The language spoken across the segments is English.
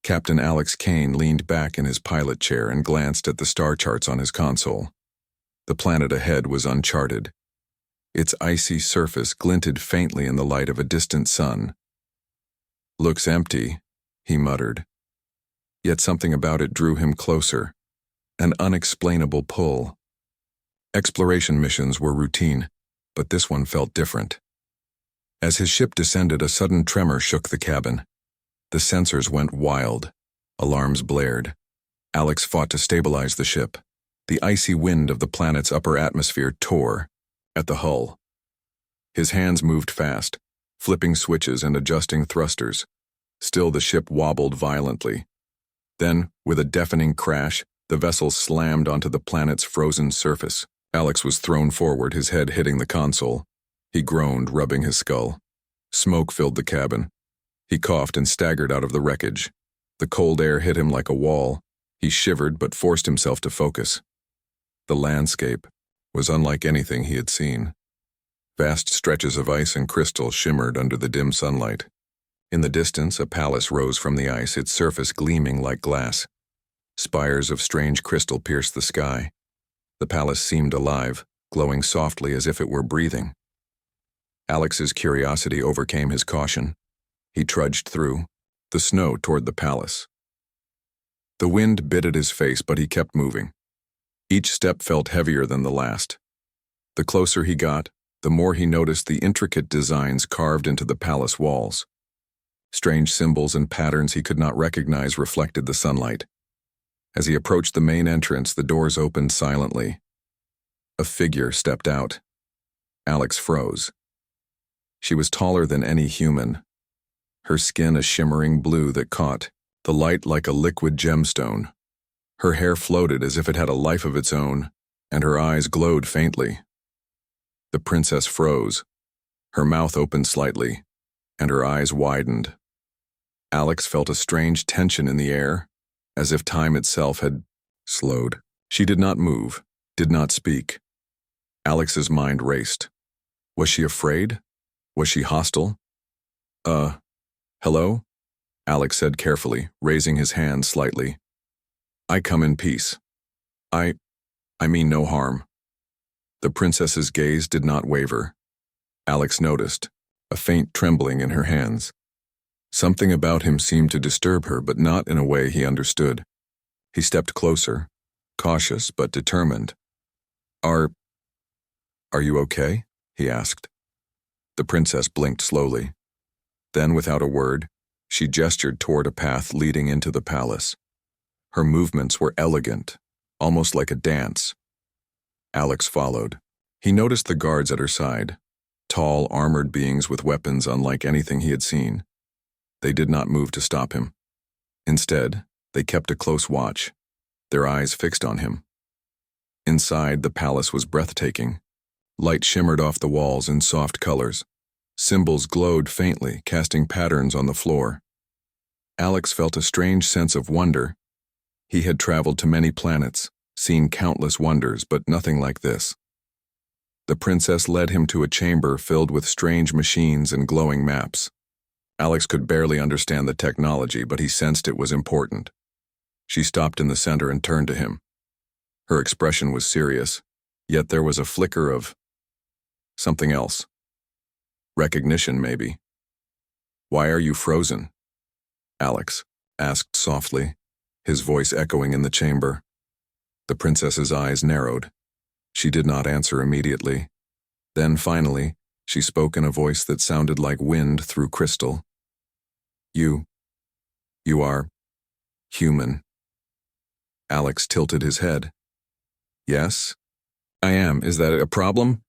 Captain Alex Kane leaned back in his pilot chair and glanced at the star charts on his console. The planet ahead was uncharted. Its icy surface glinted faintly in the light of a distant sun. "Looks empty," he muttered. Yet something about it drew him closer, an unexplainable pull. Exploration missions were routine, but this one felt different. As his ship descended, a sudden tremor shook the cabin. The sensors went wild. Alarms blared. Alex fought to stabilize the ship. The icy wind of the planet's upper atmosphere tore at the hull. His hands moved fast, flipping switches and adjusting thrusters. Still, the ship wobbled violently. Then, with a deafening crash, the vessel slammed onto the planet's frozen surface. Alex was thrown forward, his head hitting the console. He groaned, rubbing his skull. Smoke filled the cabin. He coughed and staggered out of the wreckage. The cold air hit him like a wall. He shivered but forced himself to focus. The landscape was unlike anything he had seen. Vast stretches of ice and crystal shimmered under the dim sunlight. In the distance, a palace rose from the ice, its surface gleaming like glass. Spires of strange crystal pierced the sky. The palace seemed alive, glowing softly as if it were breathing. Alex's curiosity overcame his caution. He trudged through the snow toward the palace. The wind bit at his face, but he kept moving. Each step felt heavier than the last. The closer he got, the more he noticed the intricate designs carved into the palace walls. Strange symbols and patterns he could not recognize reflected the sunlight. As he approached the main entrance, the doors opened silently. A figure stepped out. Alex froze. She was taller than any human, her skin a shimmering blue that caught the light like a liquid gemstone. Her hair floated as if it had a life of its own, and her eyes glowed faintly. The princess froze. Her mouth opened slightly, and her eyes widened. Alex felt a strange tension in the air, as if time itself had slowed. She did not move, did not speak. Alex's mind raced. Was she afraid? Was she hostile? Hello? Alex said carefully, raising his hand slightly. "I come in peace. I mean no harm." The princess's gaze did not waver. Alex noticed a faint trembling in her hands. Something about him seemed to disturb her, but not in a way he understood. He stepped closer, cautious but determined. Are you okay?" he asked. The princess blinked slowly. Then, without a word, she gestured toward a path leading into the palace. Her movements were elegant, almost like a dance. Alex followed. He noticed the guards at her side, tall, armored beings with weapons unlike anything he had seen. They did not move to stop him. Instead, they kept a close watch, their eyes fixed on him. Inside, the palace was breathtaking. Light shimmered off the walls in soft colors. Symbols glowed faintly, casting patterns on the floor. Alex felt a strange sense of wonder. He had traveled to many planets, seen countless wonders, but nothing like this. The princess led him to a chamber filled with strange machines and glowing maps. Alex could barely understand the technology, but he sensed it was important. She stopped in the center and turned to him. Her expression was serious, yet there was a flicker of something else. Recognition, maybe. "Why are you frozen?" Alex asked softly, his voice echoing in the chamber. The princess's eyes narrowed. She did not answer immediately. Then, finally, she spoke in a voice that sounded like wind through crystal. You are human." Alex tilted his head. "Yes, I am. Is that a problem?"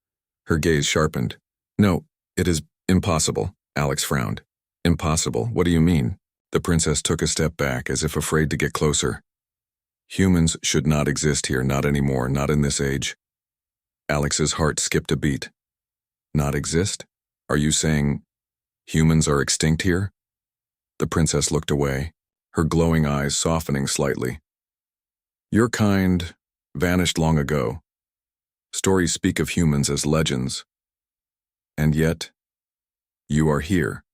Her gaze sharpened. "No, it is impossible." Alex frowned. "Impossible? What do you mean?" The princess took a step back, as if afraid to get closer. "Humans should not exist here, not anymore, not in this age." Alex's heart skipped a beat. "Not exist? Are you saying humans are extinct here?" The princess looked away, her glowing eyes softening slightly. "Your kind vanished long ago. Stories speak of humans as legends. And yet, you are here."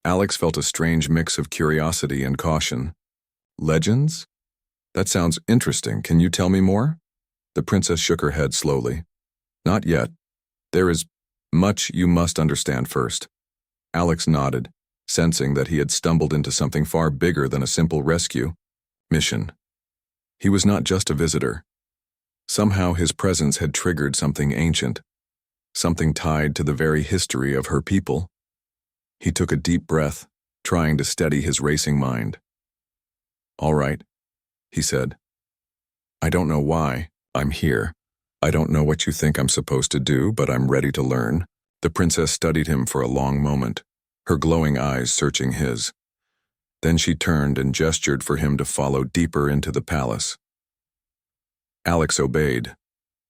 Alex felt a strange mix of curiosity and caution. Legends? That sounds interesting. Can you tell me more? The princess shook her head slowly. Not yet. There is much you must understand first. Alex nodded, sensing that he had stumbled into something far bigger than a simple rescue mission. He was not just a visitor. Somehow his presence had triggered something ancient, something tied to the very history of her people. He took a deep breath, trying to steady his racing mind. All right, he said. I don't know why I'm here. I don't know what you think I'm supposed to do, but I'm ready to learn. The princess studied him for a long moment, her glowing eyes searching his. Then she turned and gestured for him to follow deeper into the palace. Alex obeyed,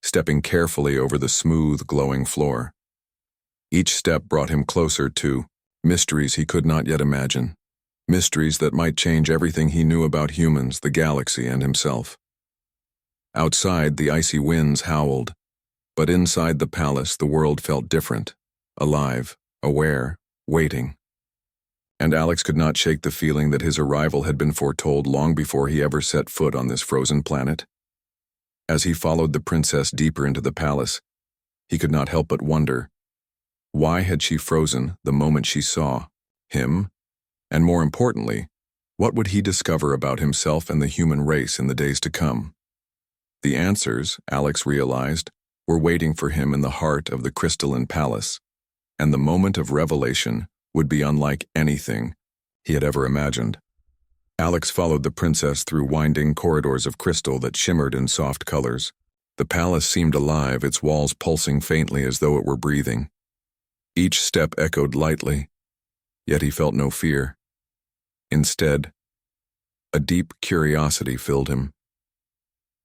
stepping carefully over the smooth, glowing floor. Each step brought him closer to mysteries he could not yet imagine, mysteries that might change everything he knew about humans, the galaxy, and himself. Outside, the icy winds howled, but inside the palace the world felt different, alive, aware, waiting. And Alex could not shake the feeling that his arrival had been foretold long before he ever set foot on this frozen planet. As he followed the princess deeper into the palace, he could not help but wonder, why had she frozen the moment she saw him? And more importantly, what would he discover about himself and the human race in the days to come? The answers, Alex realized, were waiting for him in the heart of the crystalline palace, and the moment of revelation would be unlike anything he had ever imagined. Alex followed the princess through winding corridors of crystal that shimmered in soft colors. The palace seemed alive, its walls pulsing faintly as though it were breathing. Each step echoed lightly, yet he felt no fear. Instead, a deep curiosity filled him.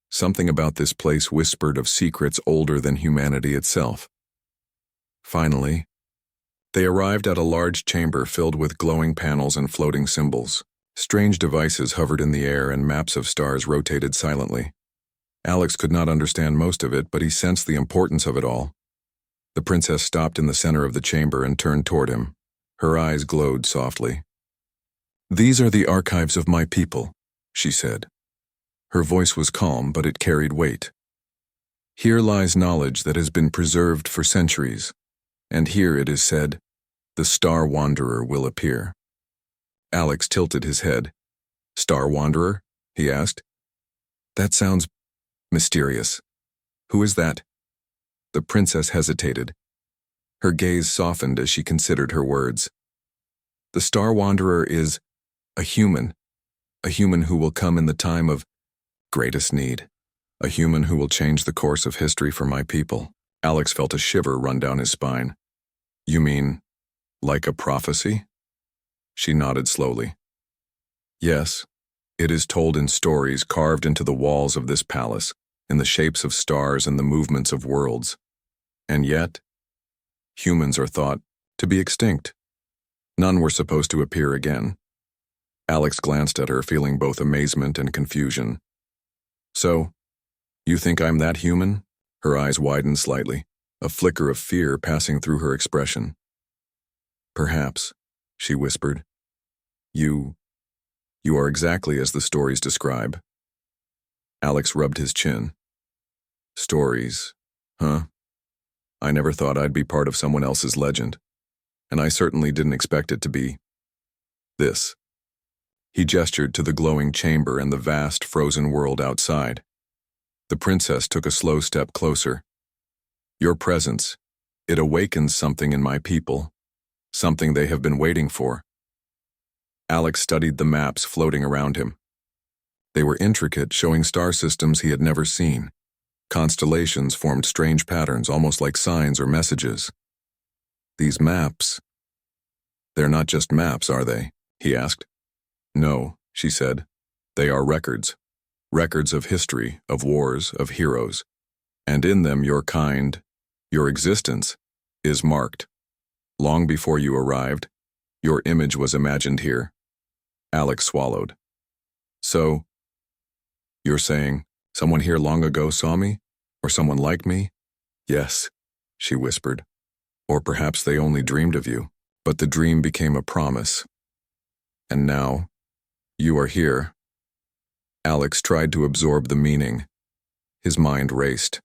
Something about this place whispered of secrets older than humanity itself. Finally, they arrived at a large chamber filled with glowing panels and floating symbols. Strange devices hovered in the air and maps of stars rotated silently. Alex could not understand most of it, but he sensed the importance of it all. The princess stopped in the center of the chamber and turned toward him. Her eyes glowed softly. "These are the archives of my people," she said. Her voice was calm, but it carried weight. "Here lies knowledge that has been preserved for centuries, and here, it is said, the Star Wanderer will appear." Alex tilted his head. "Star Wanderer?" he asked. "That sounds mysterious. Who is that?" The princess hesitated. Her gaze softened as she considered her words. "The Star Wanderer is a human who will come in the time of greatest need, a human who will change the course of history for my people." Alex felt a shiver run down his spine. "You mean, like a prophecy?" She nodded slowly. "Yes, it is told in stories carved into the walls of this palace, in the shapes of stars and the movements of worlds. And yet, humans are thought to be extinct. None were supposed to appear again." Alex glanced at her, feeling both amazement and confusion. "So, you think I'm that human?" Her eyes widened slightly, a flicker of fear passing through her expression. "Perhaps," she whispered. You are exactly as the stories describe." Alex rubbed his chin. "Stories, huh? I never thought I'd be part of someone else's legend, and I certainly didn't expect it to be this." He gestured to the glowing chamber and the vast, frozen world outside. The princess took a slow step closer. "Your presence, it awakens something in my people, something they have been waiting for." Alex studied the maps floating around him. They were intricate, showing star systems he had never seen. Constellations formed strange patterns, almost like signs or messages. "These maps, they're not just maps, are they?" he asked. "No," she said. "They are records. Records of history, of wars, of heroes. And in them your kind, your existence, is marked. Long before you arrived, your image was imagined here." Alex swallowed. "So, you're saying someone here long ago saw me? Or someone like me?" "Yes," she whispered. "Or perhaps they only dreamed of you." But the dream became a promise. And now, you are here. Alex tried to absorb the meaning. His mind raced.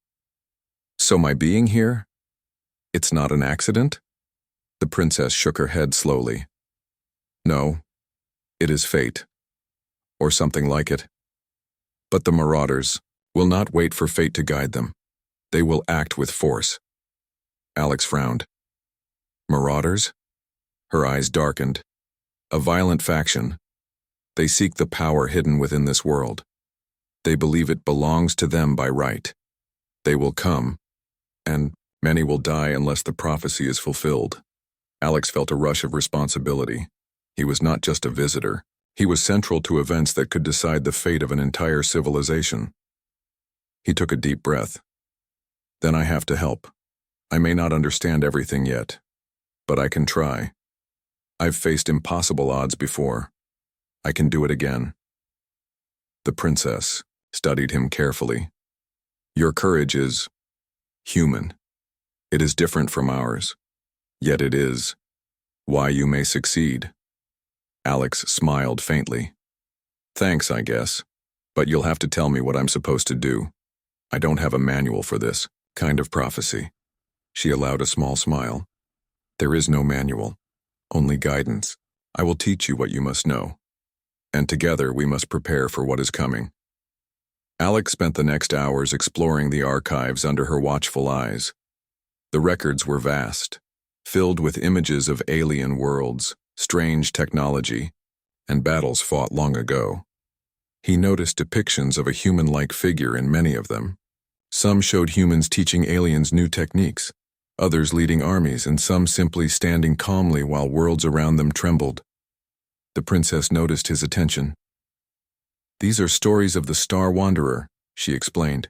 So my being here? It's not an accident? The princess shook her head slowly. No, it is fate. Or something like it. But the marauders will not wait for fate to guide them. They will act with force. Alex frowned. Marauders? Her eyes darkened. A violent faction. They seek the power hidden within this world. They believe it belongs to them by right. They will come, and many will die unless the prophecy is fulfilled. Alex felt a rush of responsibility. He was not just a visitor. He was central to events that could decide the fate of an entire civilization. He took a deep breath. Then I have to help. I may not understand everything yet, but I can try. I've faced impossible odds before. I can do it again. The princess studied him carefully. Your courage is human. It is different from ours, yet it is why you may succeed. Alex smiled faintly. Thanks, I guess, but you'll have to tell me what I'm supposed to do. I don't have a manual for this kind of prophecy. She allowed a small smile. There is no manual, only guidance. I will teach you what you must know. And together we must prepare for what is coming. Alex spent the next hours exploring the archives under her watchful eyes. The records were vast, filled with images of alien worlds, strange technology, and battles fought long ago. He noticed depictions of a human-like figure in many of them. Some showed humans teaching aliens new techniques, others leading armies, and some simply standing calmly while worlds around them trembled. The princess noticed his attention. These are stories of the Star Wanderer, she explained.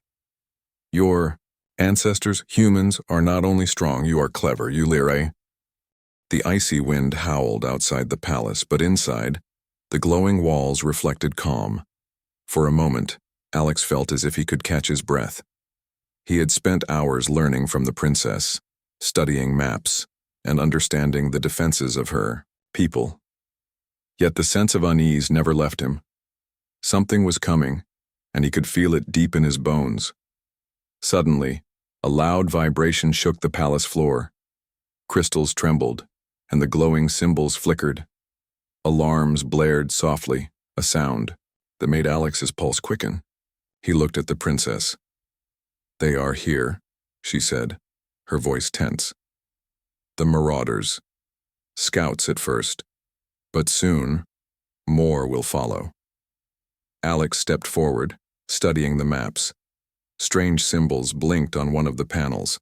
Your ancestors, humans, are not only strong, you are clever, you lyre. The icy wind howled outside the palace, but inside, the glowing walls reflected calm. For a moment, Alex felt as if he could catch his breath. He had spent hours learning from the princess, studying maps, and understanding the defenses of her people. Yet the sense of unease never left him. Something was coming, and he could feel it deep in his bones. Suddenly, a loud vibration shook the palace floor. Crystals trembled, and the glowing symbols flickered. Alarms blared softly, a sound that made Alex's pulse quicken. He looked at the princess. They are here, she said, her voice tense. The marauders. Scouts at first, but soon, more will follow. Alex stepped forward, studying the maps. Strange symbols blinked on one of the panels.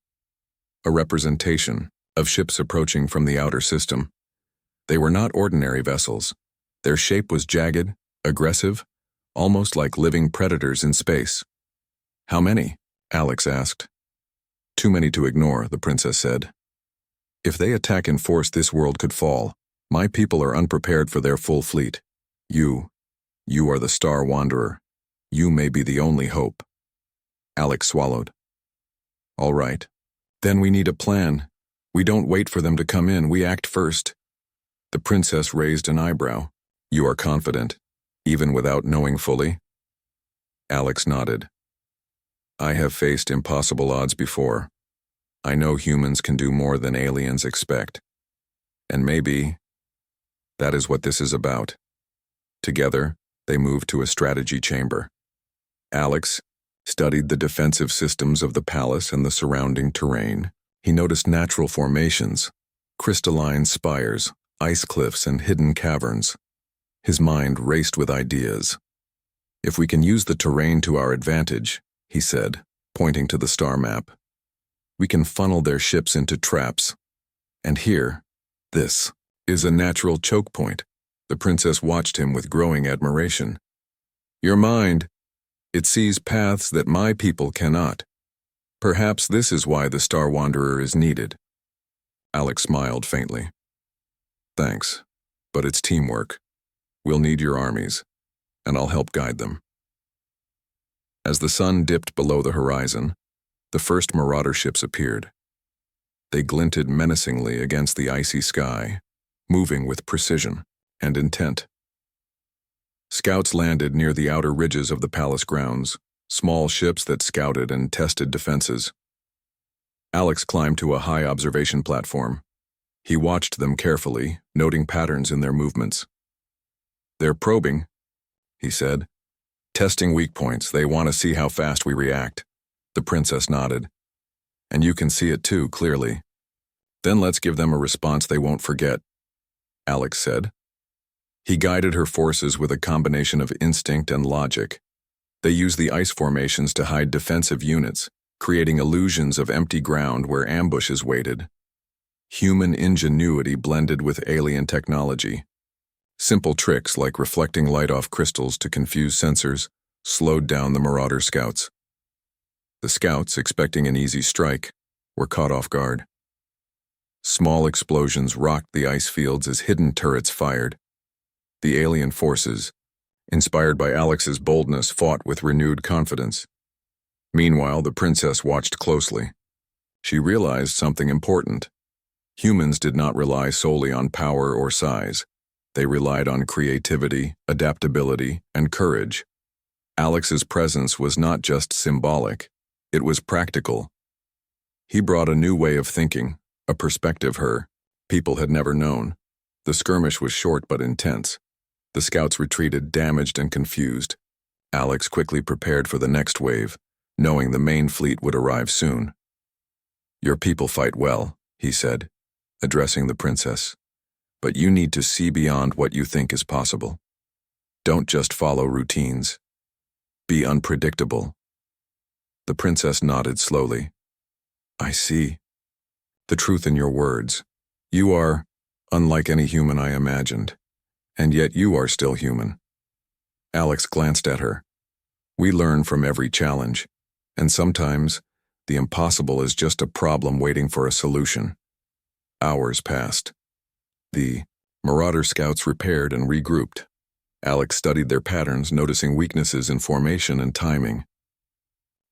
A representation of ships approaching from the outer system. They were not ordinary vessels. Their shape was jagged, aggressive, almost like living predators in space. How many? Alex asked. Too many to ignore, the princess said. If they attack in force, this world could fall. My people are unprepared for their full fleet. You are the Star Wanderer. You may be the only hope. Alex swallowed. All right. Then we need a plan. We don't wait for them to come in, we act first. The princess raised an eyebrow. You are confident, even without knowing fully? Alex nodded. I have faced impossible odds before. I know humans can do more than aliens expect. And maybe that is what this is about. Together, they moved to a strategy chamber. Alex studied the defensive systems of the palace and the surrounding terrain. He noticed natural formations, crystalline spires, ice cliffs, and hidden caverns. His mind raced with ideas. If we can use the terrain to our advantage, he said, pointing to the star map, we can funnel their ships into traps. And here, this is a natural choke point. The princess watched him with growing admiration. Your mind, it sees paths that my people cannot. Perhaps this is why the Star Wanderer is needed. Alex smiled faintly. Thanks, but it's teamwork. We'll need your armies, and I'll help guide them. As the sun dipped below the horizon, the first marauder ships appeared. They glinted menacingly against the icy sky, moving with precision and intent. Scouts landed near the outer ridges of the palace grounds, small ships that scouted and tested defenses. Alex climbed to a high observation platform. He watched them carefully, noting patterns in their movements. "They're probing," he said. "Testing weak points. They want to see how fast we react." The princess nodded. "And you can see it too, clearly. Then let's give them a response they won't forget," Alex said. He guided her forces with a combination of instinct and logic. They used the ice formations to hide defensive units, creating illusions of empty ground where ambushes waited. Human ingenuity blended with alien technology. Simple tricks like reflecting light off crystals to confuse sensors slowed down the Marauder scouts. The scouts, expecting an easy strike, were caught off guard. Small explosions rocked the ice fields as hidden turrets fired. The alien forces, inspired by Alex's boldness, fought with renewed confidence. Meanwhile, the princess watched closely. She realized something important. Humans did not rely solely on power or size. They relied on creativity, adaptability, and courage. Alex's presence was not just symbolic, it was practical. He brought a new way of thinking, a perspective her people had never known. The skirmish was short but intense. The scouts retreated, damaged and confused. Alex quickly prepared for the next wave, knowing the main fleet would arrive soon. "Your people fight well," he said, addressing the princess. "But you need to see beyond what you think is possible. Don't just follow routines. Be unpredictable." The princess nodded slowly. "I see. The truth in your words. You are unlike any human I imagined, and yet you are still human." Alex glanced at her. "We learn from every challenge, and sometimes the impossible is just a problem waiting for a solution." Hours passed. The Marauder scouts repaired and regrouped. Alex studied their patterns, noticing weaknesses in formation and timing.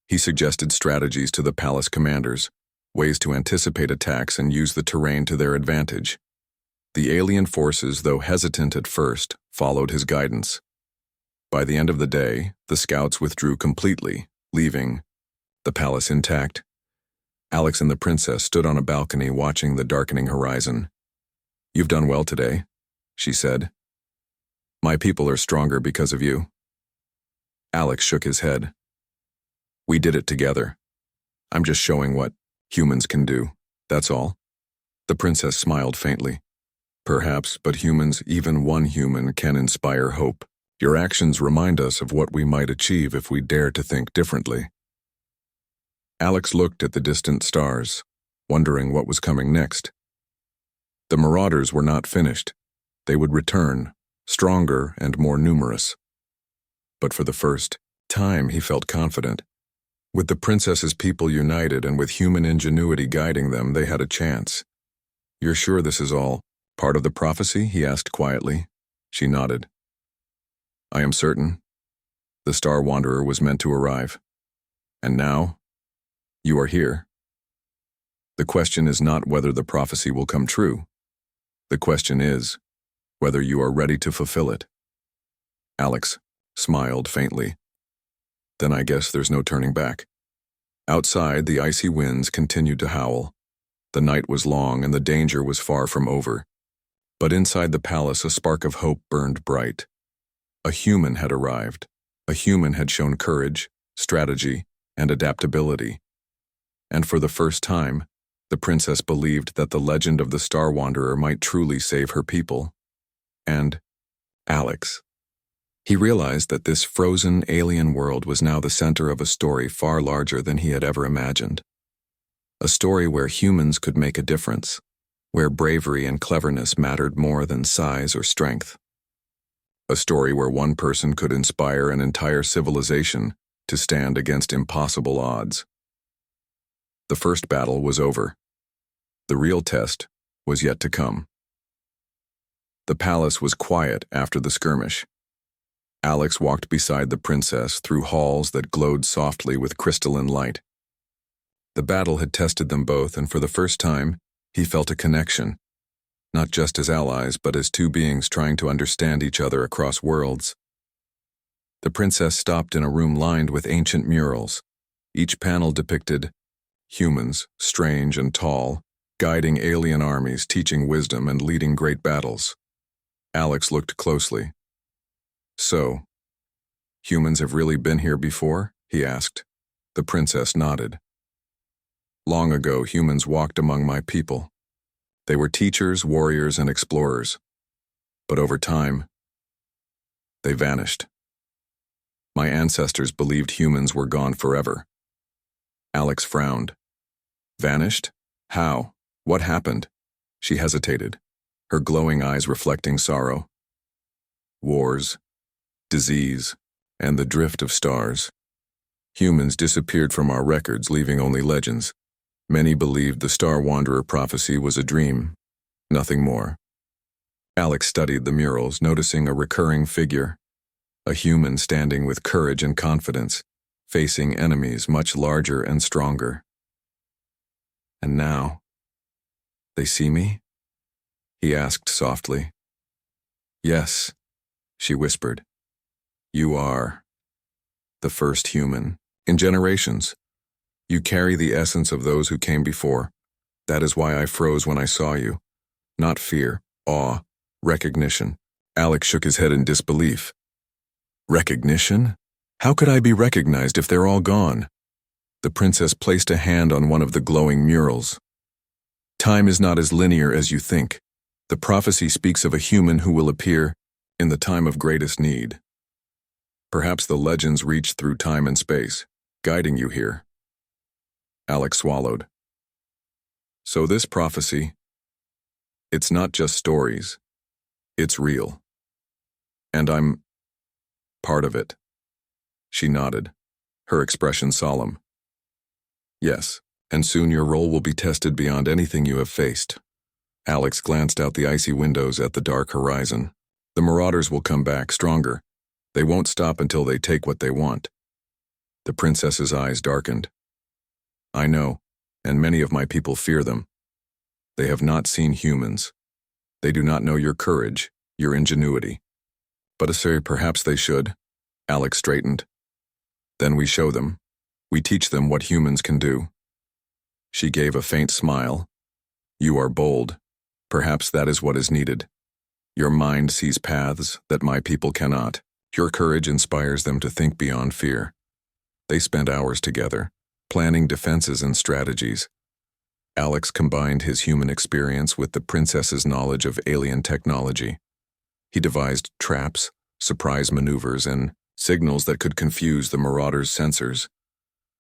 He suggested strategies to the palace commanders, ways to anticipate attacks and use the terrain to their advantage. The alien forces, though hesitant at first, followed his guidance. By the end of the day, the scouts withdrew completely, leaving the palace intact. Alex and the princess stood on a balcony watching the darkening horizon. "You've done well today," she said. "My people are stronger because of you." Alex shook his head. "We did it together. I'm just showing what humans can do, that's all." The princess smiled faintly. "Perhaps, but humans, even one human, can inspire hope. Your actions remind us of what we might achieve if we dare to think differently." Alex looked at the distant stars, wondering what was coming next. The Marauders were not finished. They would return, stronger and more numerous. But for the first time, he felt confident. With the princess's people united and with human ingenuity guiding them, they had a chance. "You're sure this is all part of the prophecy?" he asked quietly. She nodded. "I am certain. The Star Wanderer was meant to arrive. And now, you are here. The question is not whether the prophecy will come true. The question is whether you are ready to fulfill it." Alex smiled faintly. "Then I guess there's no turning back." Outside, the icy winds continued to howl. The night was long and the danger was far from over. But inside the palace, a spark of hope burned bright. A human had arrived. A human had shown courage, strategy, and adaptability. And for the first time, the princess believed that the legend of the Star Wanderer might truly save her people. And Alex. He realized that this frozen alien world was now the center of a story far larger than he had ever imagined. A story where humans could make a difference, where bravery and cleverness mattered more than size or strength. A story where one person could inspire an entire civilization to stand against impossible odds. The first battle was over. The real test was yet to come. The palace was quiet after the skirmish. Alex walked beside the princess through halls that glowed softly with crystalline light. The battle had tested them both, and for the first time, he felt a connection. not just as allies, but as two beings trying to understand each other across worlds. The princess stopped in a room lined with ancient murals. Each panel depicted humans, strange and tall, guiding alien armies, teaching wisdom and leading great battles. Alex looked closely. So, humans have really been here before? He asked. The princess nodded. Long ago, humans walked among my people. They were teachers, warriors, and explorers. But over time, they vanished. My ancestors believed humans were gone forever. Alex frowned. Vanished? How? What happened? She hesitated, her glowing eyes reflecting sorrow. Wars, disease, and the drift of stars. Humans disappeared from our records, leaving only legends. Many believed the Star Wanderer prophecy was a dream, nothing more. Alex studied the murals, noticing a recurring figure, a human standing with courage and confidence, facing enemies much larger and stronger. And now, they see me? He asked softly. Yes, she whispered. You are the first human in generations. You carry the essence of those who came before. That is why I froze when I saw you. Not fear, awe, recognition. Alex shook his head in disbelief. Recognition? How could I be recognized if they're all gone? The princess placed a hand on one of the glowing murals. Time is not as linear as you think. The prophecy speaks of a human who will appear in the time of greatest need. Perhaps the legends reach through time and space, guiding you here. Alex swallowed. So this prophecy, it's not just stories. It's real. And I'm part of it. She nodded, her expression solemn. Yes, and soon your role will be tested beyond anything you have faced. Alex glanced out the icy windows at the dark horizon. The marauders will come back stronger. They won't stop until they take what they want. The princess's eyes darkened. I know, and many of my people fear them. They have not seen humans. They do not know your courage, your ingenuity. But perhaps they should. Alex straightened. Then we show them. We teach them what humans can do. She gave a faint smile. You are bold. Perhaps that is what is needed. Your mind sees paths that my people cannot. Your courage inspires them to think beyond fear. They spent hours together, planning defenses and strategies. Alex combined his human experience with the princess's knowledge of alien technology. He devised traps, surprise maneuvers, and signals that could confuse the marauders' sensors.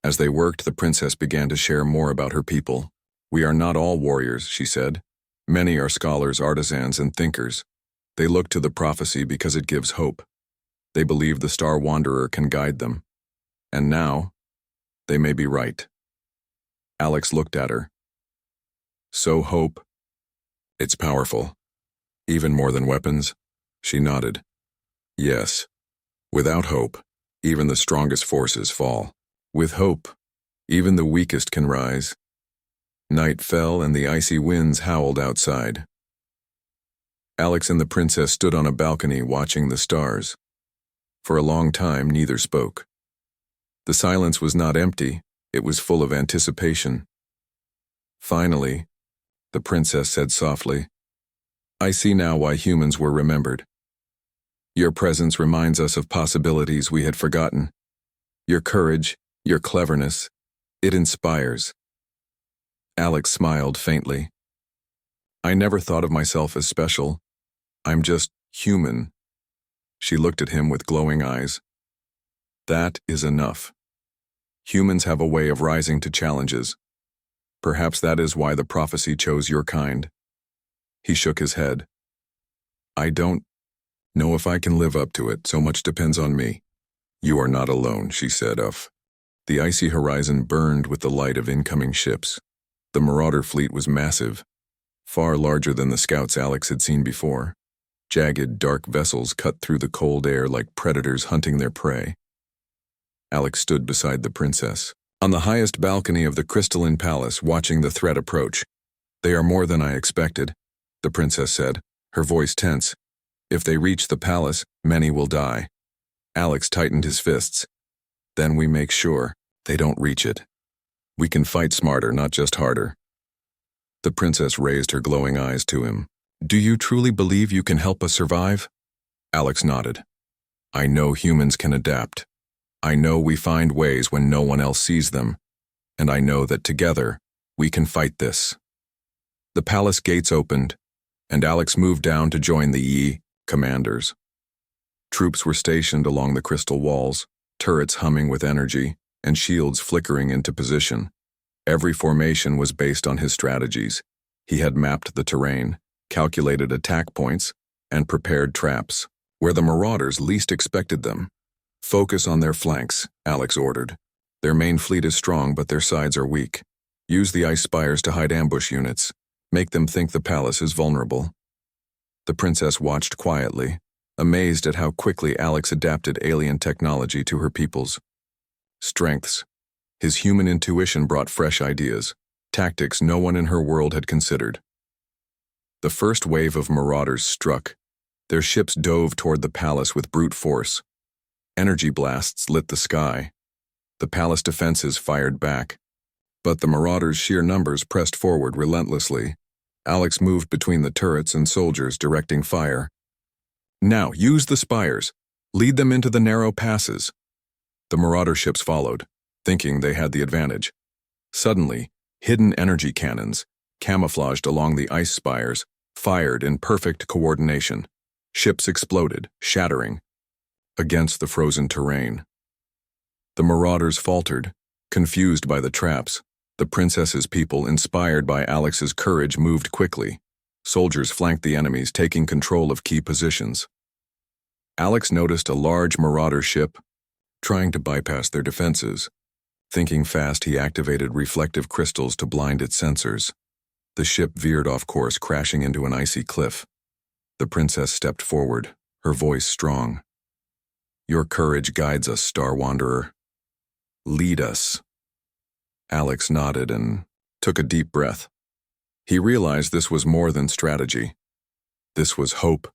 As they worked, the princess began to share more about her people. We are not all warriors, she said. Many are scholars, artisans, and thinkers. They look to the prophecy because it gives hope. They believe the Star Wanderer can guide them. And now, they may be right. Alex looked at her. So hope, it's powerful. Even more than weapons? She nodded. Yes. Without hope, even the strongest forces fall. With hope, even the weakest can rise. Night fell and the icy winds howled outside. Alex and the princess stood on a balcony watching the stars. For a long time, neither spoke. The silence was not empty, it was full of anticipation. Finally, the princess said softly, I see now why humans were remembered. Your presence reminds us of possibilities we had forgotten. Your courage, your cleverness, it inspires. Alex smiled faintly. I never thought of myself as special. I'm just human. She looked at him with glowing eyes. That is enough. Humans have a way of rising to challenges. Perhaps that is why the prophecy chose your kind. He shook his head. I don't know if I can live up to it, so much depends on me. You are not alone, she said. The icy horizon burned with the light of incoming ships. The marauder fleet was massive, far larger than the scouts Alex had seen before. Jagged, dark vessels cut through the cold air like predators hunting their prey. Alex stood beside the princess, on the highest balcony of the crystalline palace, watching the threat approach. They are more than I expected. the princess said, her voice tense. If they reach the palace, many will die. Alex tightened his fists. Then we make sure they don't reach it. We can fight smarter, not just harder. The princess raised her glowing eyes to him. Do you truly believe you can help us survive? Alex nodded. I know humans can adapt. I know we find ways when no one else sees them. And I know that together, we can fight this. The palace gates opened, and Alex moved down to join the Yi commanders. Troops were stationed along the crystal walls, turrets humming with energy, and shields flickering into position. Every formation was based on his strategies. He had mapped the terrain, calculated attack points, and prepared traps, where the marauders least expected them. Focus on their flanks, Alex ordered. Their main fleet is strong, but their sides are weak. Use the ice spires to hide ambush units. Make them think the palace is vulnerable. The princess watched quietly, amazed at how quickly Alex adapted alien technology to her people's strengths. His human intuition brought fresh ideas, tactics no one in her world had considered. The first wave of marauders struck. Their ships dove toward the palace with brute force. Energy blasts lit the sky. The palace defenses fired back. But the marauders' sheer numbers pressed forward relentlessly. Alex moved between the turrets and soldiers, directing fire. Now, use the spires. Lead them into the narrow passes. The marauder ships followed, thinking they had the advantage. Suddenly, hidden energy cannons, camouflaged along the ice spires, fired in perfect coordination. Ships exploded, shattering against the frozen terrain. The marauders faltered, confused by the traps. The princess's people, inspired by Alex's courage, moved quickly. Soldiers flanked the enemies, taking control of key positions. Alex noticed a large marauder ship trying to bypass their defenses. Thinking fast, he activated reflective crystals to blind its sensors. The ship veered off course, crashing into an icy cliff. The princess stepped forward, her voice strong. Your courage guides us, Star Wanderer. Lead us. Alex nodded and took a deep breath. He realized this was more than strategy. This was hope,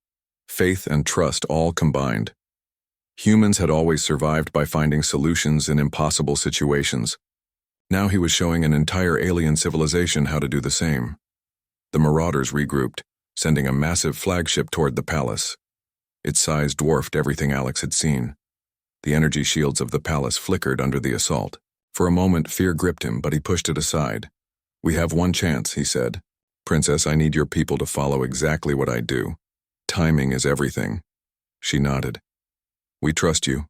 faith, and trust all combined. Humans had always survived by finding solutions in impossible situations. Now he was showing an entire alien civilization how to do the same. The marauders regrouped, sending a massive flagship toward the palace. Its size dwarfed everything Alex had seen. The energy shields of the palace flickered under the assault. For a moment, fear gripped him, but he pushed it aside. We have one chance, he said. Princess, I need your people to follow exactly what I do. Timing is everything. She nodded. We trust you.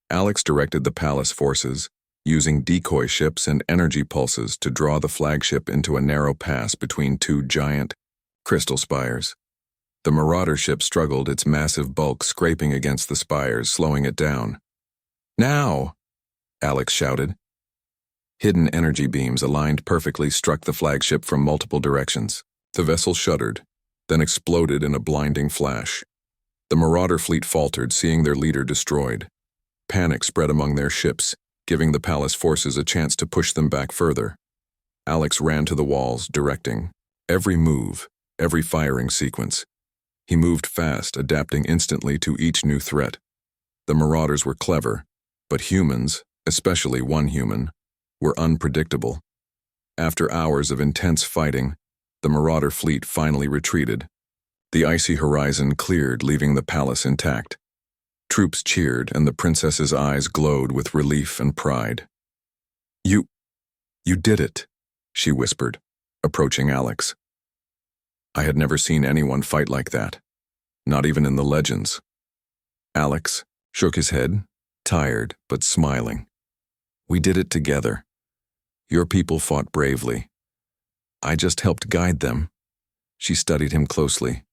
Alex directed the palace forces, using decoy ships and energy pulses to draw the flagship into a narrow pass between two giant crystal spires. The marauder ship struggled, its massive bulk scraping against the spires, slowing it down. Now! Alex shouted. Hidden energy beams aligned perfectly struck the flagship from multiple directions. The vessel shuddered, then exploded in a blinding flash. The marauder fleet faltered, seeing their leader destroyed. Panic spread among their ships, giving the palace forces a chance to push them back further. Alex ran to the walls, directing every move, every firing sequence. He moved fast, adapting instantly to each new threat. The marauders were clever, but humans, especially one human, were unpredictable. After hours of intense fighting, the marauder fleet finally retreated. The icy horizon cleared, leaving the palace intact. Troops cheered, and the princess's eyes glowed with relief and pride. You did it, she whispered, approaching Alex. I had never seen anyone fight like that, not even in the legends. Alex shook his head, tired but smiling. We did it together. Your people fought bravely. I just helped guide them. She studied him closely.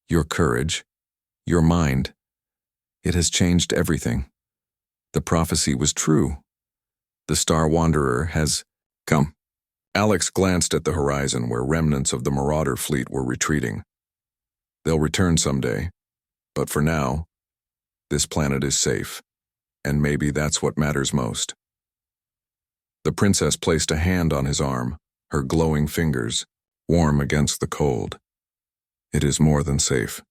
Your courage, your mind, it has changed everything. The prophecy was true. The Star Wanderer has come. Alex glanced at the horizon where remnants of the marauder fleet were retreating. They'll return someday, but for now, this planet is safe, and maybe that's what matters most. The princess placed a hand on his arm, her glowing fingers warm against the cold. It is more than safe.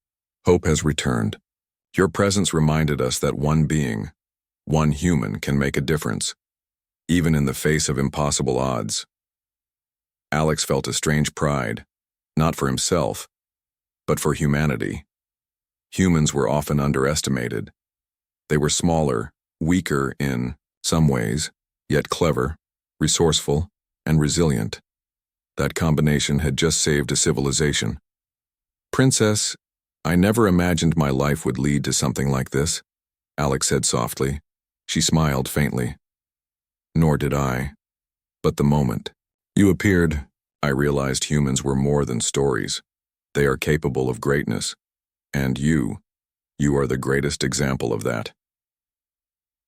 Hope has returned. Your presence reminded us that one being, one human, can make a difference, even in the face of impossible odds. Alex felt a strange pride, not for himself, but for humanity. Humans were often underestimated. They were smaller, weaker in some ways, yet clever, resourceful, and resilient. That combination had just saved a civilization. Princess, I never imagined my life would lead to something like this, Alex said softly. She smiled faintly. Nor did I. But the moment you appeared, I realized humans were more than stories. They are capable of greatness. And you are the greatest example of that.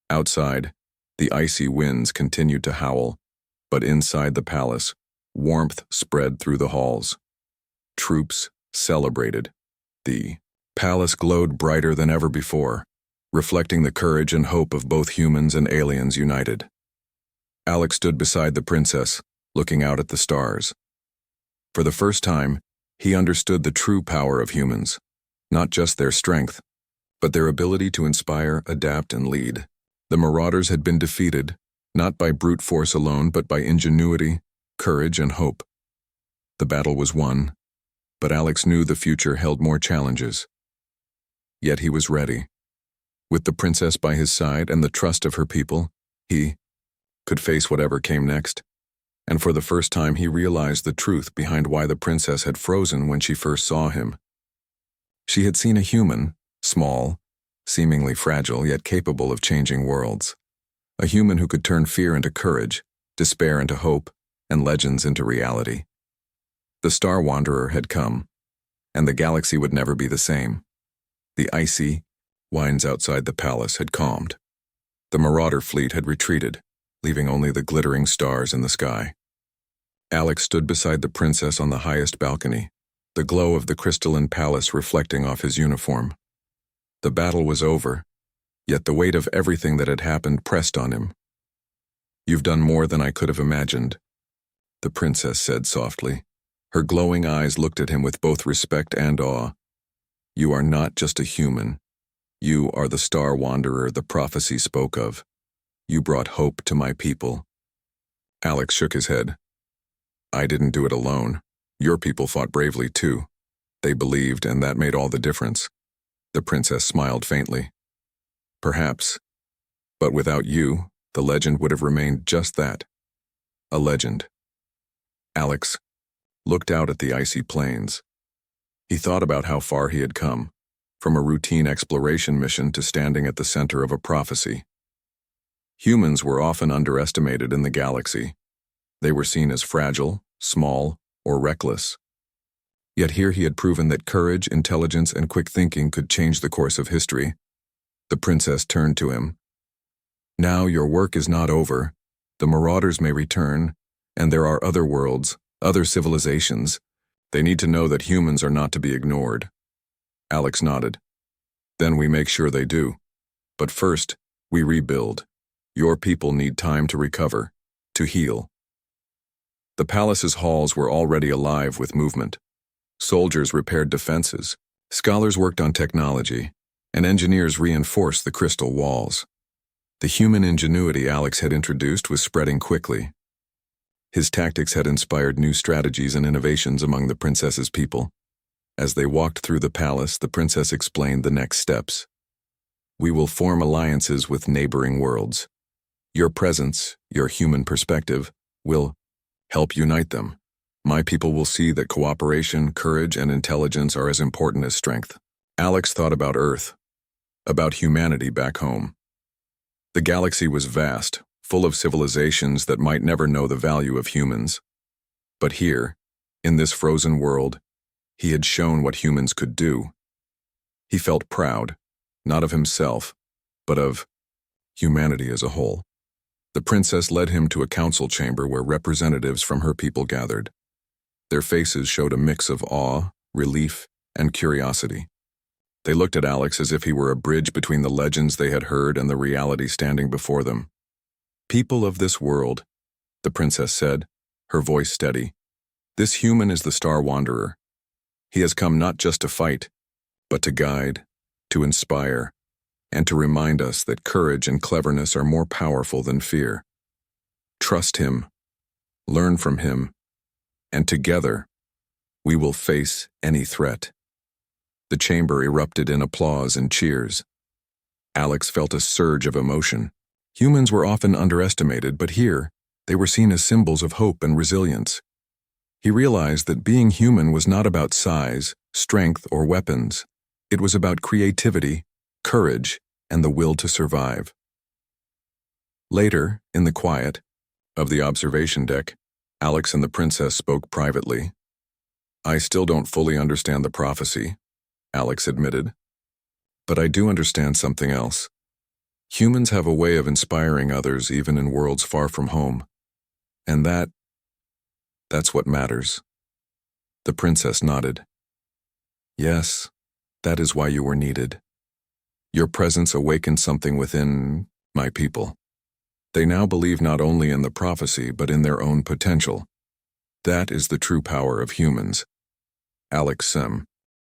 Outside, the icy winds continued to howl, but inside the palace, warmth spread through the halls. Troops celebrated. The palace glowed brighter than ever before, reflecting the courage and hope of both humans and aliens united. Alex stood beside the princess, looking out at the stars. For the first time, he understood the true power of humans, not just their strength, but their ability to inspire, adapt, and lead. The Marauders had been defeated, not by brute force alone, but by ingenuity, courage, and hope. The battle was won, but Alex knew the future held more challenges. Yet he was ready. With the princess by his side and the trust of her people, he could face whatever came next. And for the first time he realized the truth behind why the princess had frozen when she first saw him. She had seen a human, small, seemingly fragile, yet capable of changing worlds. A human who could turn fear into courage, despair into hope, and legends into reality. The Star Wanderer had come, and the galaxy would never be the same. The icy winds outside the palace had calmed. The Marauder fleet had retreated, leaving only the glittering stars in the sky. Alex stood beside the princess on the highest balcony, the glow of the crystalline palace reflecting off his uniform. The battle was over, yet the weight of everything that had happened pressed on him. "You've done more than I could have imagined," the princess said softly. Her glowing eyes looked at him with both respect and awe. "You are not just a human. You are the Star Wanderer the prophecy spoke of. You brought hope to my people." Alex shook his head. "I didn't do it alone. Your people fought bravely too. They believed, and that made all the difference." The princess smiled faintly. "Perhaps. But without you, the legend would have remained just that. A legend." Alex looked out at the icy plains. He thought about how far he had come, from a routine exploration mission to standing at the center of a prophecy. Humans were often underestimated in the galaxy. They were seen as fragile, small, or reckless. Yet here he had proven that courage, intelligence, and quick thinking could change the course of history. The princess turned to him. "Now your work is not over. The Marauders may return, and there are other worlds, other civilizations. They need to know that humans are not to be ignored." Alex nodded. "Then we make sure they do. But first, we rebuild. Your people need time to recover, to heal." The palace's halls were already alive with movement. Soldiers repaired defenses, scholars worked on technology, and engineers reinforced the crystal walls. The human ingenuity Alex had introduced was spreading quickly. His tactics had inspired new strategies and innovations among the princess's people. As they walked through the palace, the princess explained the next steps. "We will form alliances with neighboring worlds. Your presence, your human perspective, will help unite them. My people will see that cooperation, courage, and intelligence are as important as strength." Alex thought about Earth, about humanity back home. The galaxy was vast, full of civilizations that might never know the value of humans. But here, in this frozen world, he had shown what humans could do. He felt proud, not of himself, but of humanity as a whole. The princess led him to a council chamber where representatives from her people gathered. Their faces showed a mix of awe, relief, and curiosity. They looked at Alex as if he were a bridge between the legends they had heard and the reality standing before them. "People of this world," the princess said, her voice steady, "this human is the Star Wanderer. He has come not just to fight, but to guide, to inspire, and to remind us that courage and cleverness are more powerful than fear. Trust him, learn from him, and together, we will face any threat. The chamber erupted in applause and cheers. Alex felt a surge of emotion. Humans were often underestimated, but here, they were seen as symbols of hope and resilience. He realized that being human was not about size, strength, or weapons. It was about creativity, courage, and the will to survive. Later, in the quiet of the observation deck, Alex and the princess spoke privately. "I still don't fully understand the prophecy," Alex admitted. "But I do understand something else. Humans have a way of inspiring others even in worlds far from home. And that's what matters." The princess nodded. "Yes, that is why you were needed. Your presence awakened something within my people. They now believe not only in the prophecy but in their own potential. That is the true power of humans." Alex